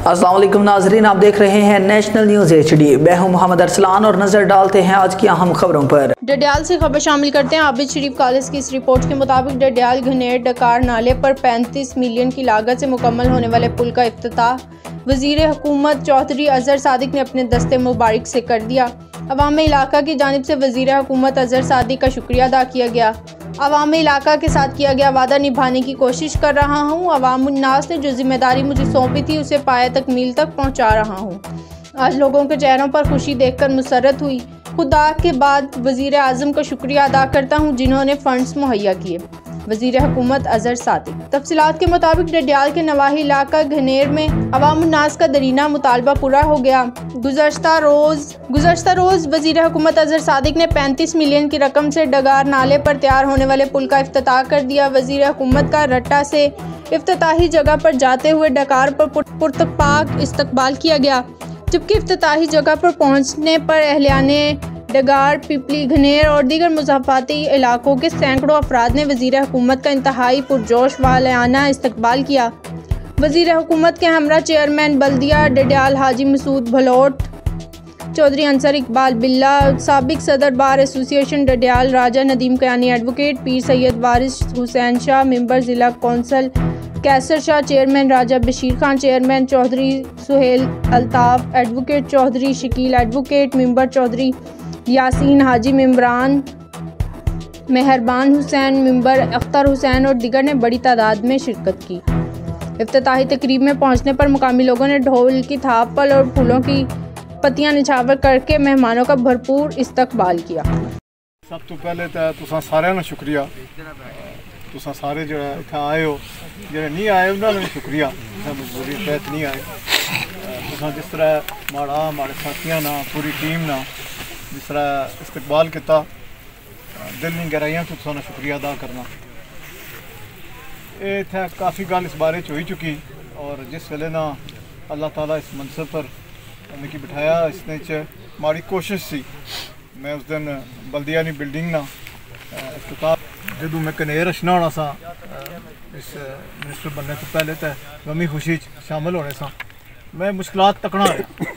अस्सलाम वालेकुम नाजरीन, आप देख रहे हैं नेशनल न्यूज़ HD। मैं हूं मोहम्मद अरसलान और नजर डालते हैं आज की अहम खबरों पर। डडियाल से खबर शामिल करते हैं। आबिद शरीफ कॉलेज की इस रिपोर्ट के मुताबिक डडियाल घनेर डकार नाले पर 35 मिलियन की लागत से मुकम्मल होने वाले पुल का इफ्तिताह वजीर हुकूमत चौधरी अजहर सादिक ने अपने दस्ते मुबारक से कर दिया। अवाम इलाका की जानिब से वजीर हुकूमत अजहर सादिक का शुक्रिया अदा किया गया। अवाम इलाका के साथ किया गया वादा निभाने की कोशिश कर रहा हूँ। अवामुन्नास ने जो जिम्मेदारी मुझे सौंपी थी उसे पाए तक मील तक पहुँचा रहा हूँ। आज लोगों के चेहरों पर खुशी देखकर मुसर्रत हुई। खुदा के बाद वज़ीर आज़म का शुक्रिया अदा करता हूँ जिन्होंने फंड्स मुहैया किए। वज़ीर हुकूमत अजहर सादिक। तफसीलात के मुताबिक डडियाल के नवाही इलाका घनेर में अवामुन्नास का दरीना मुतालबा पूरा हो गया। गुज़श्ता रोज़ वज़ीर हुकूमत अजहर सादिक ने 35 मिलियन की रकम से डगार नाले पर तैयार होने वाले पुल का इफ्तिताह कर दिया। वज़ीर हुकूमत का रट्टा से इफ्तिताही जगह पर जाते हुए डकार पर पुरतपाक इस्तकबाल किया गया, जबकि इफ्तिताही जगह पर पहुँचने पर अहलियाने डगार, पिपली, घनेर और दीगर मुज़ाफ़ाती इलाकों के सैकड़ों अफराद ने वज़ीर हुकूमत का इंतहाई पुरजोश वालियाना इस्तकबाल किया। वज़ीर हुकूमत के हमरा चेयरमैन बल्दिया डडियाल हाजी मसूद भलोट, चौधरी अंसर इकबाल बिल्ला, साबिक सदर bar association Dadyal Raja Nadeem Kayani, advocate Pir Syed Waris Hussain Shah, member ज़िला council Qaiser Shah, chairman Raja Bashir Khan, chairman Chaudhry Sohail Altaf, advocate Chaudhry Shakeel, advocate member Chaudhry Yasin Haji, मेम्बरान मेहरबान हुसैन, मेंबर अख्तर हुसैन और दिगर ने बड़ी तादाद में शिरकत की। इफ्तिताही तकरीब में पहुंचने पर मुकामी लोगों ने ढोल की थापल और फूलों की पत्तियां निछावर करके मेहमानों का भरपूर इस्तकबाल किया। सब तो पहले तो तुसां सारिਆਂ ਨੂੰ शुक्रिया। तुसां सारे जो इत्थे आए हो, जो नहीं आए उन्होंने भी शुक्रिया। मजबूरी तहत नहीं आए। तुसां जिस तरह माड़े साथियों ना, पूरी टीम ना जिस तरह इस्तकबाल किया, दिल दी गहराइयां तो तुसां शुक्रिया अदा करना। ये इत्थे काफ़ी गल इस बारे हो ही चुकी और जिस वेले ना अल्लाह ताला इस मनसब पर मिगी बिठाया, इसने माड़ी कोशिश सी। मैं उस दिन बल्दिया नी बिल्डिंग ना इफ्तिताह जदों मैं घनेर अछना होना सा, इस मिनिस्टर बनने तो पहले तो गमी खुशी शामिल होने सा, मैं मुश्किलात तकना होया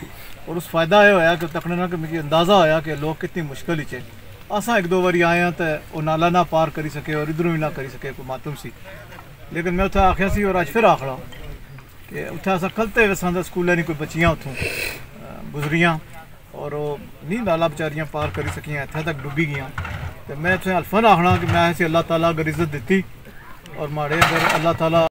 और उस फायदा यह होया कि तकने ना कि मिगी अंदाज़ा होया कि लोग कितनी मुश्किल च असा एक दो बारी आए हैं तो वह नाला ना पार करी सके और इधरों भी ना करी सके, कोई मातम सी। लेकिन मैं उत्थे आखिया सी और अज फिर आखड़ा कि उत्थे अस खलते वसा तो स्कूलें नहीं कोई बच्चियाँ उत्थों गुजरियाँ और वो नहीं नाला बेचारियाँ पार करी सकियाँ, इत्थे तक डुबी गई। तो मैं उत्थे अल्फन आखना कि मैं अल्लाह ताला अगर इज्जत दी और माड़े अगर अल्लाह ताला